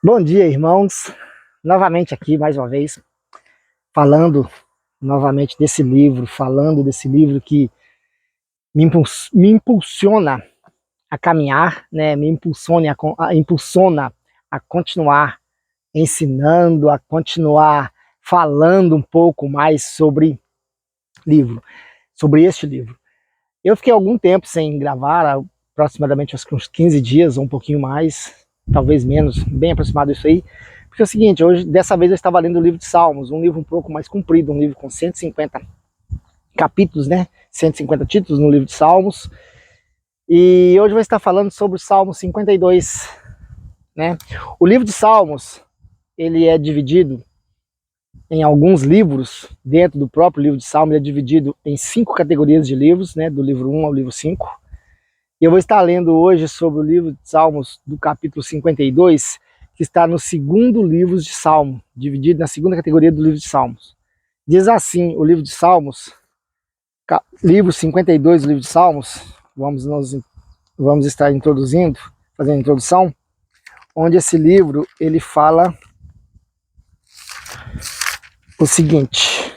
Bom dia, irmãos. Novamente aqui, mais uma vez, falando novamente desse livro, que me impulsiona a caminhar, né? Impulsiona a continuar ensinando, a continuar falando um pouco mais sobre este livro. Eu fiquei algum tempo sem gravar, aproximadamente acho que uns 15 dias, ou um pouquinho mais, talvez menos, bem aproximado disso aí. Porque é o seguinte, dessa vez eu estava lendo o livro de Salmos, um livro um pouco mais comprido, um livro com 150 capítulos, né? 150 títulos no livro de Salmos. E hoje eu vou estar falando sobre o Salmo 52, né? O livro de Salmos, ele é dividido em alguns livros, dentro do próprio livro de Salmos, ele é dividido em 5 categorias de livros, né? Do livro 1 ao livro 5. E eu vou estar lendo hoje sobre o livro de Salmos do capítulo 52, que está no segundo livro de Salmo, dividido na segunda categoria do livro de Salmos. Diz assim o livro de Salmos, livro 52 do livro de Salmos, vamos estar introduzindo, fazendo a introdução, onde esse livro ele fala o seguinte: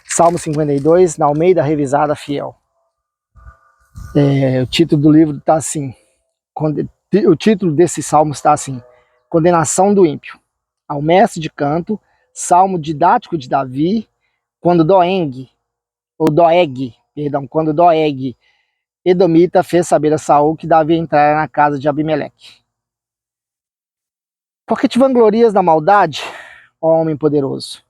Salmo 52, na Almeida Revisada Fiel. O título do livro está assim, o título desse salmo está assim: Condenação do ímpio. Ao mestre de canto, salmo didático de Davi, quando Doeg, Edomita, fez saber a Saul que Davi entrara na casa de Abimeleque. Porque te vanglorias da maldade, ó homem poderoso?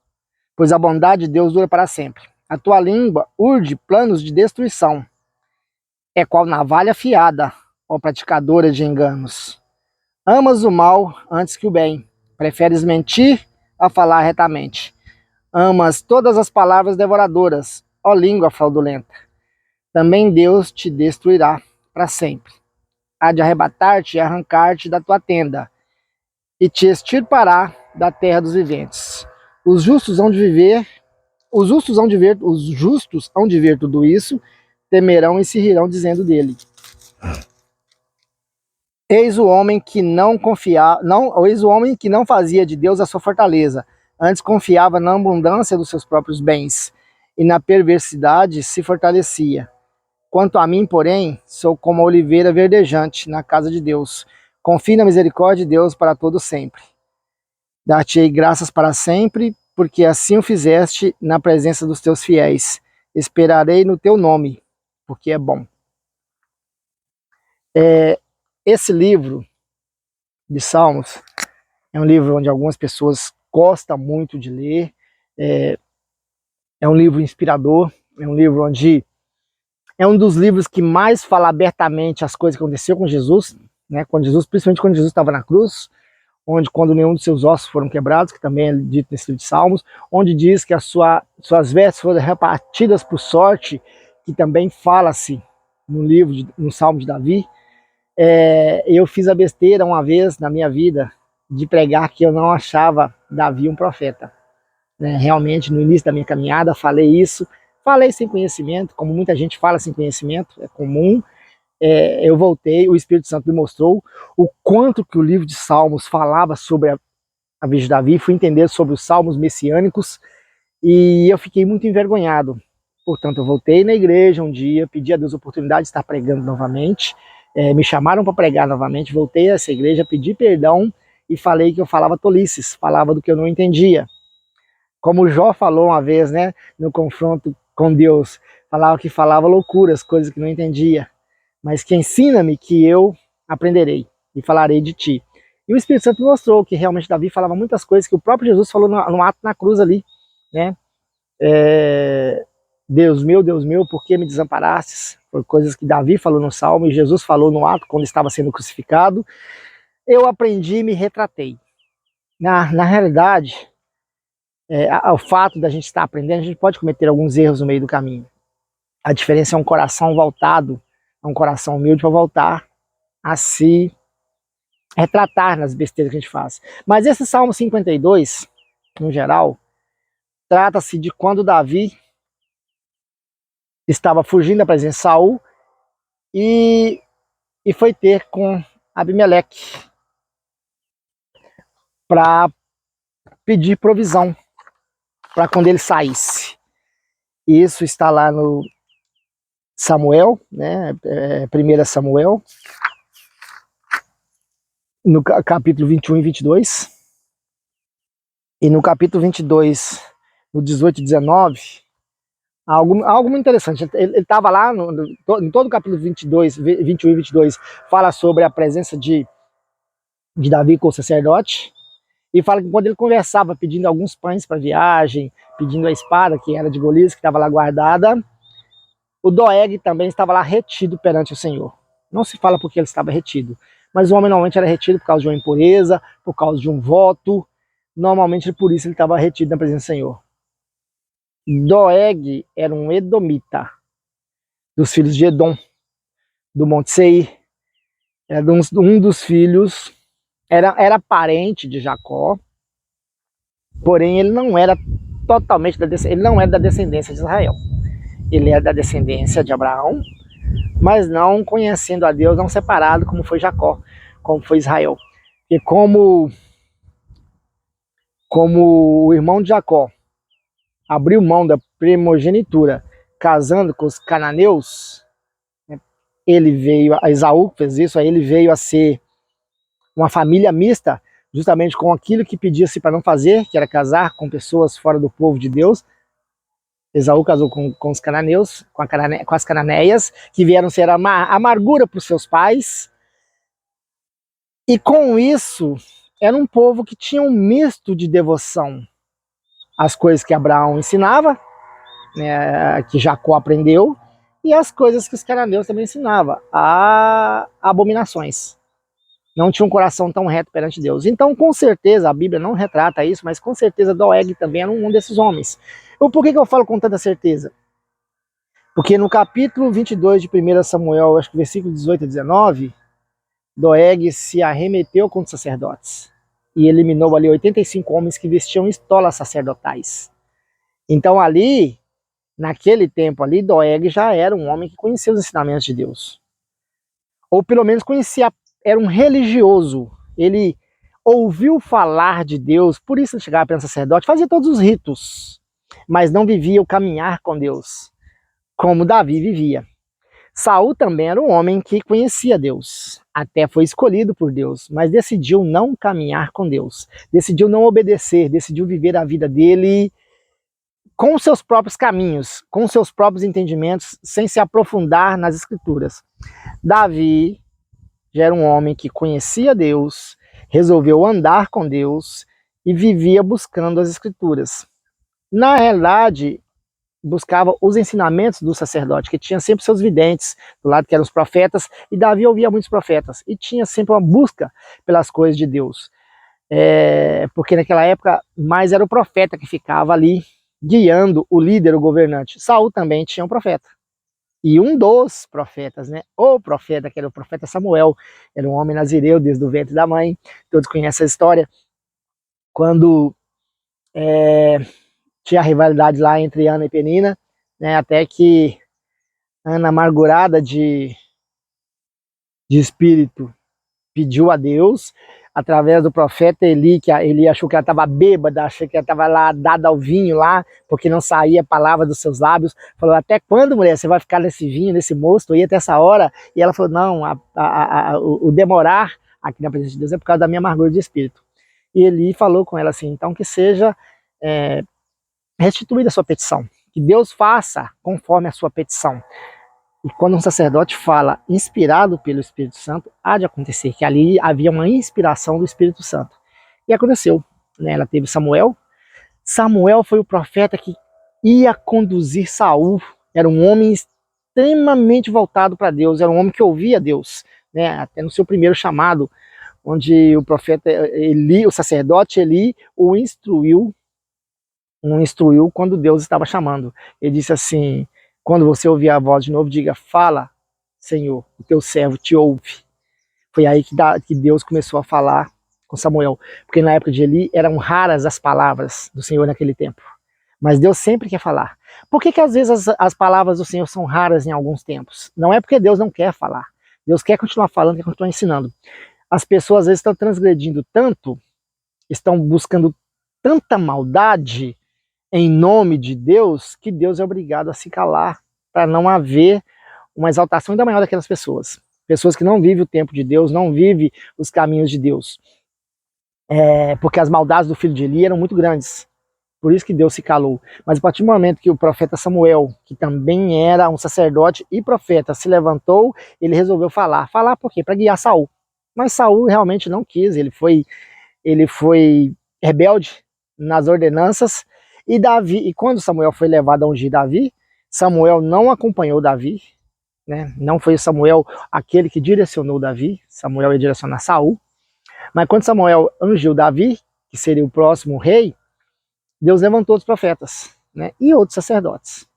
Pois a bondade de Deus dura para sempre. A tua língua urde planos de destruição. É qual navalha afiada, ó praticadora de enganos. Amas o mal antes que o bem. Preferes mentir a falar retamente. Amas todas as palavras devoradoras, ó língua fraudulenta. Também Deus te destruirá para sempre. Há de arrebatar-te e arrancar-te da tua tenda, e te extirpará da terra dos viventes. Os justos hão de ver tudo isso, temerão e se rirão dizendo dele. Eis o homem que eis o homem que não fazia de Deus a sua fortaleza, antes confiava na abundância dos seus próprios bens, e na perversidade se fortalecia. Quanto a mim, porém, sou como a oliveira verdejante na casa de Deus. Confio na misericórdia de Deus para todo sempre. Dar-te-ei graças para sempre, porque assim o fizeste na presença dos teus fiéis. Esperarei no teu nome, porque é bom. Esse livro de Salmos é um livro onde algumas pessoas gostam muito de ler. É um livro inspirador, é um livro onde é um dos livros que mais fala abertamente as coisas que aconteceu com Jesus, né? Principalmente quando Jesus estava na cruz, quando nenhum dos seus ossos foram quebrados, que também é dito nesse livro de Salmos, onde diz que suas vestes foram repartidas por sorte, que também fala-se no Salmo de Davi. Eu fiz a besteira uma vez na minha vida de pregar que eu não achava Davi um profeta. Realmente, no início da minha caminhada, falei sem conhecimento, como muita gente fala sem conhecimento, é comum. Eu voltei, o Espírito Santo me mostrou o quanto que o livro de Salmos falava sobre a vida de Davi, fui entender sobre os salmos messiânicos, e eu fiquei muito envergonhado. Portanto, eu voltei na igreja um dia, pedi a Deus a oportunidade de estar pregando novamente, me chamaram para pregar novamente, voltei a essa igreja, pedi perdão e falei que eu falava tolices, falava do que eu não entendia. Como Jó falou uma vez, né, no confronto com Deus, falava loucuras, coisas que não entendia, mas que ensina-me que eu aprenderei e falarei de ti. E o Espírito Santo mostrou que realmente Davi falava muitas coisas que o próprio Jesus falou no ato na cruz ali, né? Deus meu, por que me desamparastes? Foi coisas que Davi falou no Salmo e Jesus falou no ato quando estava sendo crucificado. Eu aprendi e me retratei. Na realidade, o fato da gente estar aprendendo, a gente pode cometer alguns erros no meio do caminho. A diferença é um coração voltado, um coração humilde para voltar a se retratar nas besteiras que a gente faz. Mas esse Salmo 52, no geral, trata-se de quando Davi estava fugindo da presença de Saul e foi ter com Abimeleque. para pedir provisão para quando ele saísse. Isso está lá no Samuel, né? 1 Samuel, no capítulo 21 e 22. E no capítulo 22, no 18 e 19, algo muito interessante. Ele estava lá, em todo o capítulo 22, 21 e 22, fala sobre a presença de Davi com o sacerdote, e fala que quando ele conversava pedindo alguns pães para viagem, pedindo a espada que era de Golias, que estava lá guardada, o Doeg também estava lá retido perante o Senhor. Não se fala porque ele estava retido, mas o homem normalmente era retido por causa de uma impureza, por causa de um voto. Normalmente por isso ele estava retido na presença do Senhor. Doeg era um edomita, dos filhos de Edom, do Monte Seir. Era um dos filhos, era parente de Jacó, porém ele não era totalmente ele não era da descendência de Israel. Ele era da descendência de Abraão, mas não conhecendo a Deus, não separado como foi Jacó, como foi Israel. E como o irmão de Jacó abriu mão da primogenitura, casando com os cananeus, ele veio, a Esaú fez isso, aí ele veio a ser uma família mista, justamente com aquilo que pedia-se para não fazer, que era casar com pessoas fora do povo de Deus. Esaú casou com os cananeus, com as cananeias, que vieram ser amargura para os seus pais. E com isso, era um povo que tinha um misto de devoção às coisas que Abraão ensinava, né, que Jacó aprendeu, e as coisas que os cananeus também ensinavam, a abominações. Não tinha um coração tão reto perante Deus. Então, com certeza, a Bíblia não retrata isso, mas com certeza Doeg também era um desses homens. Por que eu falo com tanta certeza? Porque no capítulo 22 de 1 Samuel, acho que versículo 18 a 19, Doeg se arremeteu contra os sacerdotes e eliminou ali 85 homens que vestiam estolas sacerdotais. Então ali, naquele tempo ali, Doeg já era um homem que conhecia os ensinamentos de Deus. Ou pelo menos conhecia, era um religioso. Ele ouviu falar de Deus, por isso ele chegava perante o sacerdote, fazia todos os ritos, mas não vivia o caminhar com Deus, como Davi vivia. Saul também era um homem que conhecia Deus, até foi escolhido por Deus, mas decidiu não caminhar com Deus, decidiu não obedecer, decidiu viver a vida dele com seus próprios caminhos, com seus próprios entendimentos, sem se aprofundar nas escrituras. Davi já era um homem que conhecia Deus, resolveu andar com Deus e vivia buscando as escrituras. Na realidade, buscava os ensinamentos do sacerdote, que tinha sempre seus videntes, do lado que eram os profetas, e Davi ouvia muitos profetas, e tinha sempre uma busca pelas coisas de Deus. Porque naquela época, mais era o profeta que ficava ali, guiando o líder, o governante. Saul também tinha um profeta. E um dos profetas, né? O profeta, que era o profeta Samuel, era um homem nazireu desde o ventre da mãe. Todos conhecem a história. Quando tinha a rivalidade lá entre Ana e Penina, né? Até que Ana, amargurada de espírito, pediu a Deus, através do profeta Eli, que Eli achou que ela estava bêbada, achou que ela estava lá dada ao vinho lá, porque não saía a palavra dos seus lábios. Falou: até quando, mulher, você vai ficar nesse vinho, nesse mosto aí até essa hora? E ela falou: não, o demorar aqui na presença de Deus é por causa da minha amargura de espírito. E Eli falou com ela assim: então que seja restituída a sua petição, que Deus faça conforme a sua petição. E quando um sacerdote fala inspirado pelo Espírito Santo, há de acontecer, que ali havia uma inspiração do Espírito Santo. E aconteceu, né? Ela teve Samuel. Samuel foi o profeta que ia conduzir Saul. Era um homem extremamente voltado para Deus, era um homem que ouvia Deus, né? Até no seu primeiro chamado, onde o profeta Eli, o sacerdote Eli, o instruiu quando Deus estava chamando. Ele disse assim: quando você ouvir a voz de novo, diga: fala, Senhor, o teu servo te ouve. Foi aí que Deus começou a falar com Samuel, porque na época de Eli eram raras as palavras do Senhor naquele tempo, mas Deus sempre quer falar. Por que às vezes as palavras do Senhor são raras em alguns tempos? Não é porque Deus não quer falar, Deus quer continuar falando, quer continuar ensinando. As pessoas às vezes estão transgredindo tanto estão buscando tanta maldade em nome de Deus, que Deus é obrigado a se calar, para não haver uma exaltação ainda maior daquelas pessoas. Pessoas que não vivem o tempo de Deus, não vivem os caminhos de Deus. Porque as maldades do filho de Eli eram muito grandes. Por isso que Deus se calou. Mas a partir do momento que o profeta Samuel, que também era um sacerdote e profeta, se levantou, ele resolveu falar. Falar por quê? Para guiar Saul. Mas Saul realmente não quis, ele foi rebelde nas ordenanças. E quando Samuel foi levado a ungir Davi, Samuel não acompanhou Davi, né? Não foi Samuel aquele que direcionou Davi, Samuel ia direcionar Saul. Mas quando Samuel ungiu Davi, que seria o próximo rei, Deus levantou os profetas, né, e outros sacerdotes.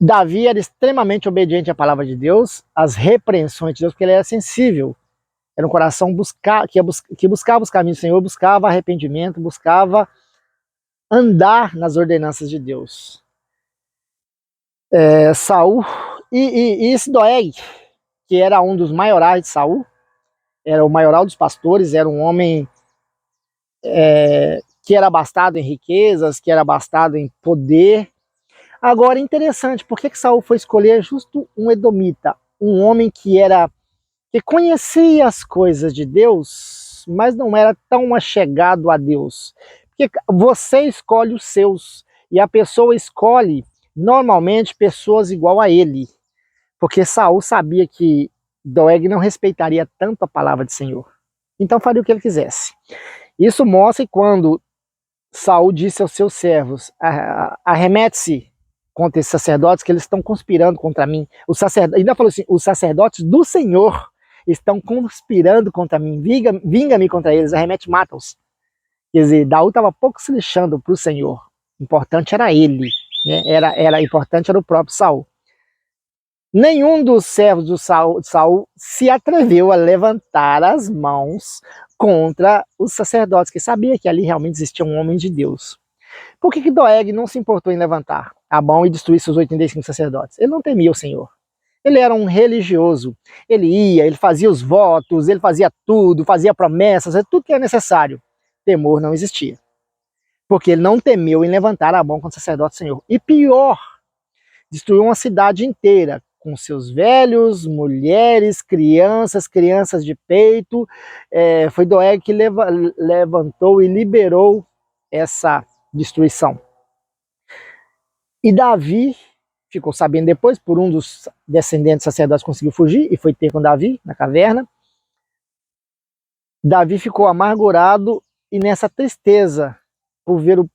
Davi era extremamente obediente à palavra de Deus, às repreensões de Deus, porque ele era sensível. Era um coração que buscava os caminhos do Senhor, buscava arrependimento, buscava andar nas ordenanças de Deus. Saul e esse Doeg, que era um dos maiorais de Saul, era o maioral dos pastores, era um homem que era abastado em riquezas, que era abastado em poder. Agora, interessante, por que Saul foi escolher justo um edomita, um homem que conhecia as coisas de Deus, mas não era tão achegado a Deus? Porque você escolhe os seus, e a pessoa escolhe normalmente pessoas igual a ele, porque Saul sabia que Doeg não respeitaria tanto a palavra do Senhor, então faria o que ele quisesse. Isso mostra que quando Saul disse aos seus servos, arremete-se contra esses sacerdotes, que eles estão conspirando contra mim. Ainda falou assim, os sacerdotes do Senhor estão conspirando contra mim, vinga-me contra eles, arremete, mata-os. Quer dizer, Daú estava pouco se lixando para o Senhor, o importante era ele, né? Importante era o próprio Saul. Nenhum dos servos de Saul se atreveu a levantar as mãos contra os sacerdotes, que sabia que ali realmente existia um homem de Deus. Por que Doeg não se importou em levantar a mão e destruir seus 85 sacerdotes? Ele não temia o Senhor. Ele era um religioso. Ele ia, ele fazia os votos, ele fazia tudo, fazia promessas, tudo que é necessário. Temor não existia. Porque ele não temeu em levantar a mão contra o sacerdote do Senhor. E pior, destruiu uma cidade inteira, com seus velhos, mulheres, crianças de peito. Foi Doeg que levantou e liberou essa destruição. E Davi ficou sabendo depois, por um dos descendentes sacerdotes conseguiu fugir e foi ter com Davi na caverna. Davi ficou amargurado e nessa tristeza por ver o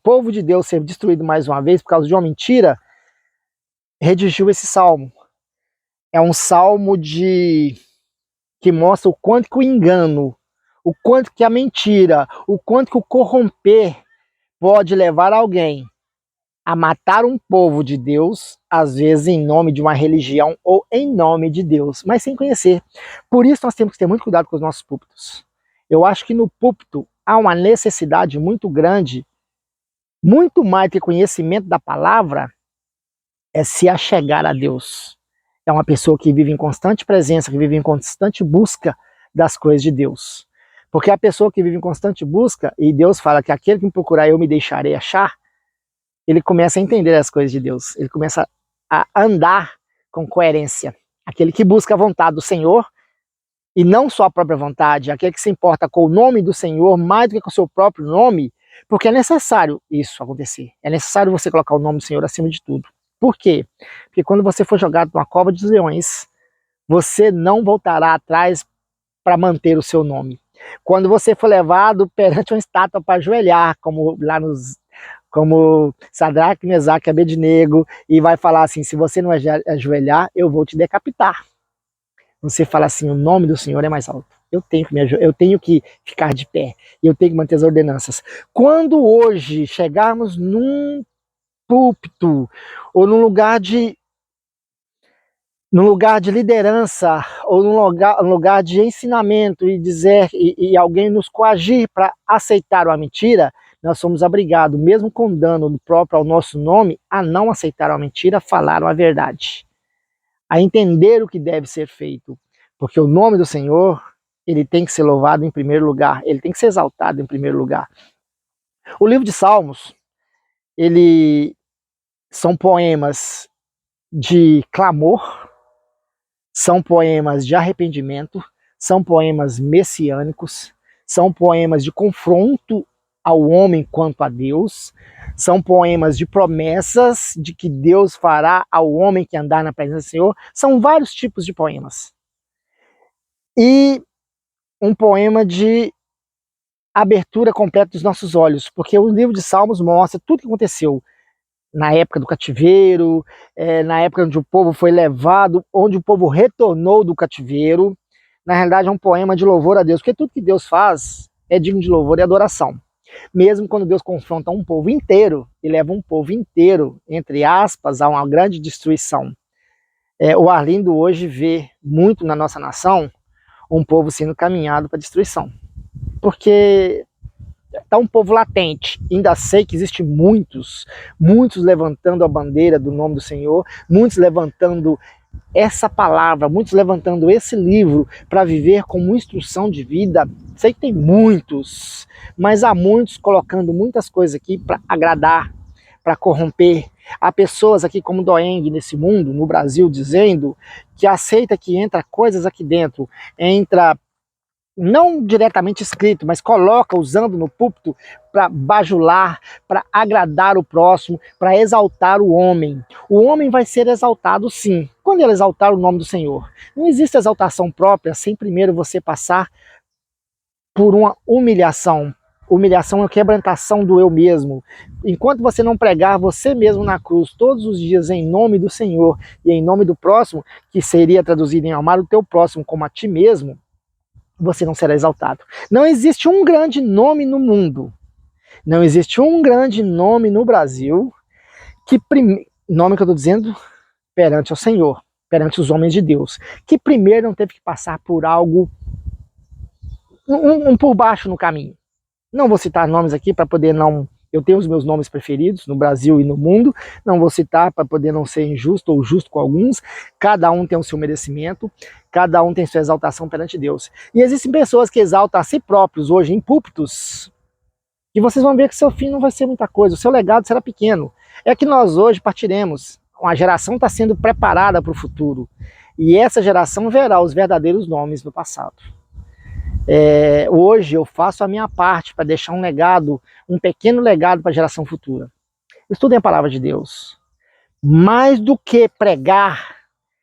povo de Deus ser destruído mais uma vez por causa de uma mentira, redigiu esse salmo. É um salmo que mostra o quanto que o engano, o quanto que a mentira, o quanto que o corromper pode levar alguém a matar um povo de Deus, às vezes em nome de uma religião ou em nome de Deus, mas sem conhecer. Por isso nós temos que ter muito cuidado com os nossos púlpitos. Eu acho que no púlpito há uma necessidade muito grande, muito mais que conhecimento da palavra, é se achegar a Deus. É uma pessoa que vive em constante presença, que vive em constante busca das coisas de Deus. Porque a pessoa que vive em constante busca, e Deus fala que aquele que me procurar eu me deixarei achar, ele começa a entender as coisas de Deus, ele começa a andar com coerência. Aquele que busca a vontade do Senhor, e não só a própria vontade, aquele que se importa com o nome do Senhor mais do que com o seu próprio nome, porque é necessário isso acontecer. É necessário você colocar o nome do Senhor acima de tudo. Por quê? Porque quando você for jogado numa cova dos leões, você não voltará atrás para manter o seu nome. Quando você for levado perante uma estátua para ajoelhar, como Sadraque, Mesaque e Abednego, e vai falar assim, se você não ajoelhar, eu vou te decapitar. Você fala assim, o nome do Senhor é mais alto. Eu tenho que ficar de pé, eu tenho que manter as ordenanças. Quando hoje chegarmos num púlpito ou num lugar de liderança ou num lugar de ensinamento e alguém nos coagir para aceitar uma mentira, nós somos obrigados, mesmo com dano próprio ao nosso nome, a não aceitar uma mentira, falar uma verdade, a entender o que deve ser feito, porque o nome do Senhor ele tem que ser louvado em primeiro lugar, ele tem que ser exaltado em primeiro lugar. O livro de Salmos, ele são poemas de clamor, são poemas de arrependimento, são poemas messiânicos, são poemas de confronto ao homem quanto a Deus, são poemas de promessas de que Deus fará ao homem que andar na presença do Senhor. São vários tipos de poemas. E um poema de abertura completa dos nossos olhos, porque o livro de Salmos mostra tudo o que aconteceu na época do cativeiro, na época onde o povo foi levado, onde o povo retornou do cativeiro. Na realidade é um poema de louvor a Deus, porque tudo que Deus faz é digno de louvor e adoração. Mesmo quando Deus confronta um povo inteiro, e leva um povo inteiro, entre aspas, a uma grande destruição. O Arlindo hoje vê muito na nossa nação um povo sendo caminhado para a destruição. Porque está um povo latente. Ainda sei que existe muitos levantando a bandeira do nome do Senhor, muitos levantando essa palavra, muitos levantando esse livro para viver como instrução de vida. Sei que tem muitos, mas há muitos colocando muitas coisas aqui para agradar, para corromper. Há pessoas aqui como Doeng nesse mundo, no Brasil, dizendo que aceita que entra coisas aqui dentro, entra não diretamente escrito, mas coloca usando no púlpito para bajular, para agradar o próximo, para exaltar o homem. O homem vai ser exaltado sim, quando ele exaltar o nome do Senhor. Não existe exaltação própria sem primeiro você passar por uma humilhação. Humilhação é a quebrantação do eu mesmo. Enquanto você não pregar você mesmo na cruz todos os dias em nome do Senhor e em nome do próximo, que seria traduzido em amar o teu próximo como a ti mesmo, você não será exaltado. Não existe um grande nome no mundo, não existe um grande nome no Brasil, nome que eu estou dizendo perante o Senhor, perante os homens de Deus, que primeiro não teve que passar por algo, por baixo no caminho. Não vou citar nomes aqui para poder não... Eu tenho os meus nomes preferidos no Brasil e no mundo, não vou citar para poder não ser injusto ou justo com alguns. Cada um tem o seu merecimento, cada um tem sua exaltação perante Deus. E existem pessoas que exaltam a si próprios hoje em púlpitos, e vocês vão ver que seu fim não vai ser muita coisa, o seu legado será pequeno. É que nós hoje partiremos, uma geração está sendo preparada para o futuro, e essa geração verá os verdadeiros nomes do passado. Hoje eu faço a minha parte para deixar um legado, um pequeno legado para a geração futura. Estudem a palavra de Deus. Mais do que pregar,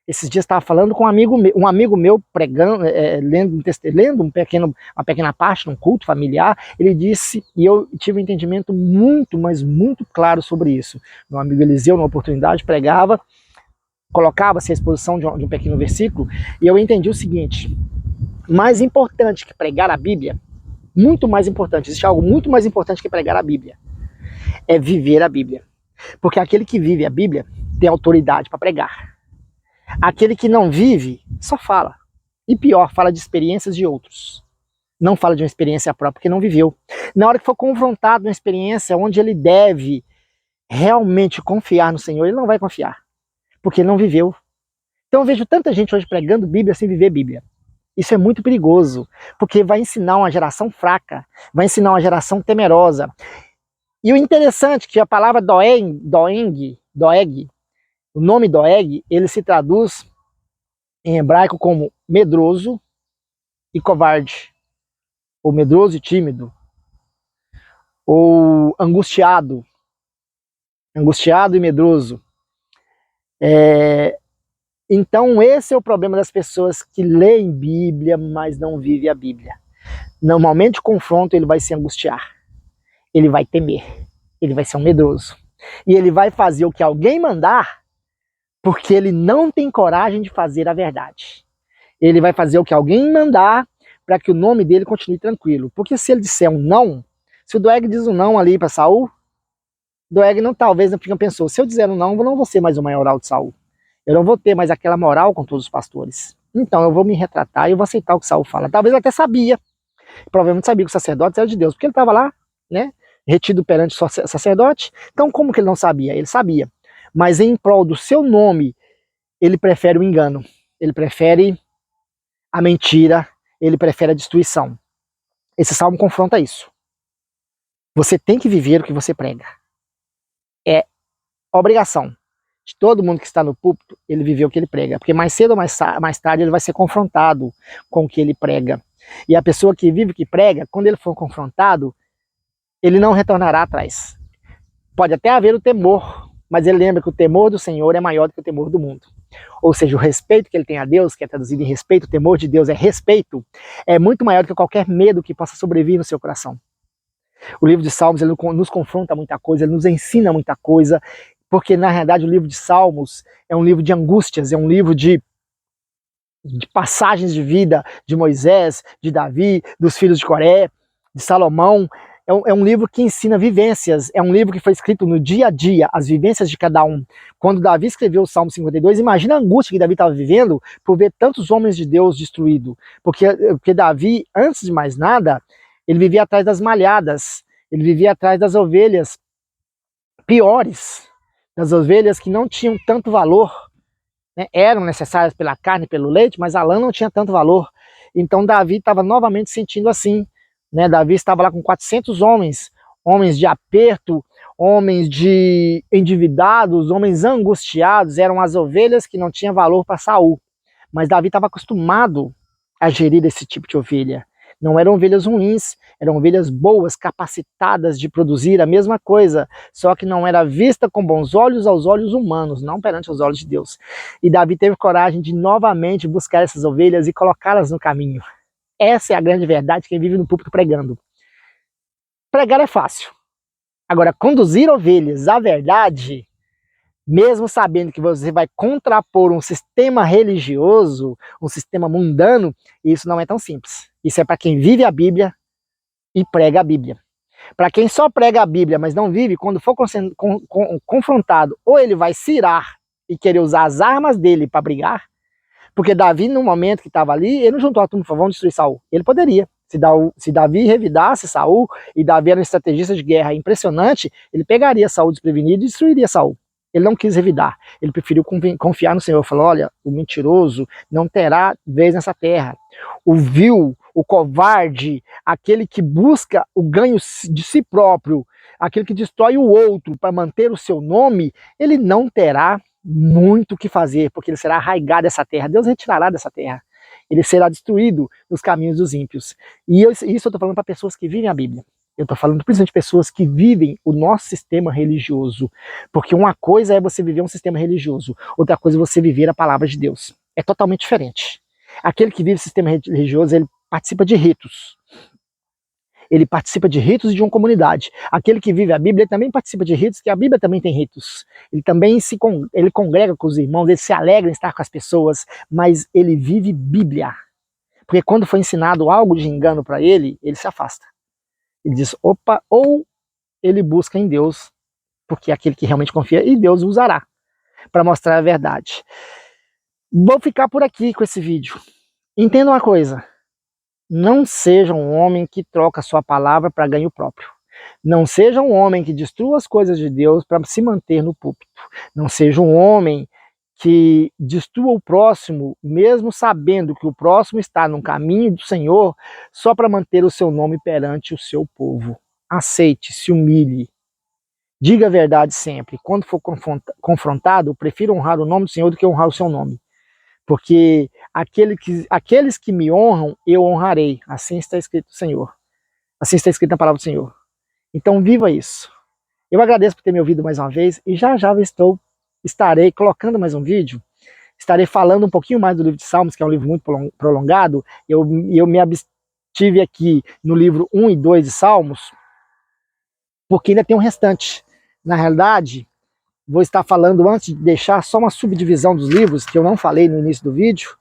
esses dias estava falando com um amigo meu pregando, lendo uma pequena parte num culto familiar. Ele disse, e eu tive um entendimento muito, mas muito claro sobre isso. Meu amigo Eliseu, numa oportunidade, pregava, colocava-se à exposição de um pequeno versículo, e eu entendi o seguinte: mais importante que pregar a Bíblia, muito mais importante, existe algo muito mais importante que pregar a Bíblia, é viver a Bíblia. Porque aquele que vive a Bíblia tem autoridade para pregar. Aquele que não vive, só fala. E pior, fala de experiências de outros. Não fala de uma experiência própria, porque não viveu. Na hora que for confrontado numa experiência onde ele deve realmente confiar no Senhor, ele não vai confiar, porque ele não viveu. Então eu vejo tanta gente hoje pregando Bíblia sem viver Bíblia. Isso é muito perigoso, porque vai ensinar uma geração fraca, vai ensinar uma geração temerosa. E o interessante é que a palavra Doeg, o nome Doeg, ele se traduz em hebraico como medroso e covarde, ou medroso e tímido, ou angustiado e medroso. Então esse é o problema das pessoas que leem Bíblia, mas não vivem a Bíblia. No momento de confronto ele vai se angustiar, ele vai temer, ele vai ser um medroso. E ele vai fazer o que alguém mandar, porque ele não tem coragem de fazer a verdade. Ele vai fazer o que alguém mandar para que o nome dele continue tranquilo. Porque se ele disser um não, se o Doeg diz um não ali para Saul, Doeg talvez não pensou, se eu dizer um não, eu não vou ser mais o maioral de Saul. Eu não vou ter mais aquela moral com todos os pastores. Então eu vou me retratar e eu vou aceitar o que Saul fala. Talvez ele até sabia, provavelmente sabia que o sacerdote era de Deus, porque ele estava lá, né, retido perante o sacerdote. Então como que ele não sabia? Ele sabia. Mas em prol do seu nome, ele prefere o engano, ele prefere a mentira, ele prefere a destruição. Esse salmo confronta isso. Você tem que viver o que você prega. É obrigação de todo mundo que está no púlpito, ele viver o que ele prega. Porque mais cedo ou mais tarde ele vai ser confrontado com o que ele prega. E a pessoa que vive o que prega, quando ele for confrontado, ele não retornará atrás. Pode até haver o temor, mas ele lembra que o temor do Senhor é maior do que o temor do mundo. Ou seja, o respeito que ele tem a Deus, que é traduzido em respeito, o temor de Deus é respeito, é muito maior do que qualquer medo que possa sobreviver no seu coração. O livro de Salmos, ele nos confronta muita coisa, ele nos ensina muita coisa, porque na realidade o livro de Salmos é um livro de angústias, é um livro de passagens de vida de Moisés, de Davi, dos filhos de Coré, de Salomão. É um livro que ensina vivências, é um livro que foi escrito no dia a dia, as vivências de cada um. Quando Davi escreveu o Salmo 52, imagina a angústia que Davi estava vivendo por ver tantos homens de Deus destruídos. Porque Davi, antes de mais nada, ele vivia atrás das malhadas, ele vivia atrás das ovelhas piores, das ovelhas que não tinham tanto valor, né? Eram necessárias pela carne e pelo leite, mas a lã não tinha tanto valor. Então Davi estava novamente sentindo assim, né? Davi estava lá com 400 homens, homens de aperto, homens de endividados, homens angustiados, eram as ovelhas que não tinham valor para Saul. Mas Davi estava acostumado a gerir esse tipo de ovelha. Não eram ovelhas ruins, eram ovelhas boas, capacitadas de produzir a mesma coisa, só que não era vista com bons olhos aos olhos humanos, não perante os olhos de Deus. E Davi teve coragem de novamente buscar essas ovelhas e colocá-las no caminho. Essa é a grande verdade de quem vive no púlpito pregando. Pregar é fácil. Agora, conduzir ovelhas à verdade, mesmo sabendo que você vai contrapor um sistema religioso, um sistema mundano, isso não é tão simples. Isso é para quem vive a Bíblia e prega a Bíblia. Para quem só prega a Bíblia, mas não vive, quando for confrontado, ou ele vai se irar e querer usar as armas dele para brigar, porque Davi, no momento que estava ali, ele não juntou a turma e falou, vamos destruir Saul. Ele poderia. Se Davi revidasse Saul, e Davi era um estrategista de guerra impressionante, ele pegaria Saul desprevenido e destruiria Saul. Ele não quis revidar, ele preferiu confiar no Senhor. Falou, olha, o mentiroso não terá vez nessa terra. O vil, o covarde, aquele que busca o ganho de si próprio, aquele que destrói o outro para manter o seu nome, ele não terá muito o que fazer, porque ele será arraigado dessa terra. Deus retirará dessa terra. Ele será destruído nos caminhos dos ímpios. E isso eu estou falando para pessoas que vivem a Bíblia. Eu estou falando principalmente de pessoas que vivem o nosso sistema religioso. Porque uma coisa é você viver um sistema religioso, outra coisa é você viver a palavra de Deus. É totalmente diferente. Aquele que vive o sistema religioso, ele participa de ritos. Ele participa de ritos de uma comunidade. Aquele que vive a Bíblia, ele também participa de ritos, que a Bíblia também tem ritos. Ele também ele congrega com os irmãos, ele se alegra em estar com as pessoas, mas ele vive Bíblia. Porque quando foi ensinado algo de engano para ele, ele se afasta. Ele diz, opa, ou ele busca em Deus, porque é aquele que realmente confia, e Deus usará para mostrar a verdade. Vou ficar por aqui com esse vídeo. Entenda uma coisa, não seja um homem que troca sua palavra para ganho próprio. Não seja um homem que destrua as coisas de Deus para se manter no púlpito. Não seja um homem que destrua o próximo, mesmo sabendo que o próximo está no caminho do Senhor, só para manter o seu nome perante o seu povo. Aceite, se humilhe. Diga a verdade sempre. Quando for confrontado, prefiro honrar o nome do Senhor do que honrar o seu nome. Porque aqueles que me honram, eu honrarei. Assim está escrito o Senhor. Assim está escrito na palavra do Senhor. Então viva isso. Eu agradeço por ter me ouvido mais uma vez e já estarei colocando mais um vídeo. Estarei falando um pouquinho mais do livro de Salmos, que é um livro muito prolongado. Eu me abstive aqui no livro 1 e 2 de Salmos, porque ainda tem um restante. Na realidade, vou estar falando, antes de deixar só uma subdivisão dos livros, que eu não falei no início do vídeo.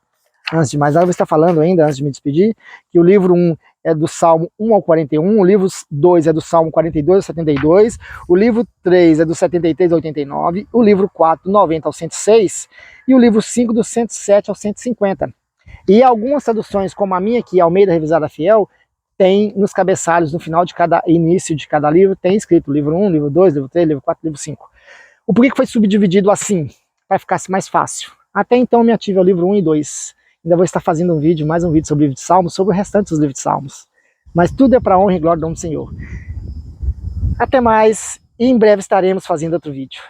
Antes de mais nada, eu vou estar falando ainda, antes de me despedir, que o livro 1 é do Salmo 1 ao 41, o livro 2 é do Salmo 42 ao 72, o livro 3 é do 73 ao 89, o livro 4 do 90 ao 106 e o livro 5 do 107 ao 150. E algumas traduções, como a minha aqui, Almeida Revisada Fiel, tem nos cabeçalhos, no final de cada início de cada livro, tem escrito livro 1, livro 2, livro 3, livro 4, livro 5. O porquê que foi subdividido assim? Para ficar mais fácil. Até então me ative ao livro 1 e 2. Ainda vou estar fazendo um vídeo, mais um vídeo sobre o livro de Salmos, sobre o restante dos livros de Salmos. Mas tudo é para a honra e glória do nome do Senhor. Até mais, e em breve estaremos fazendo outro vídeo.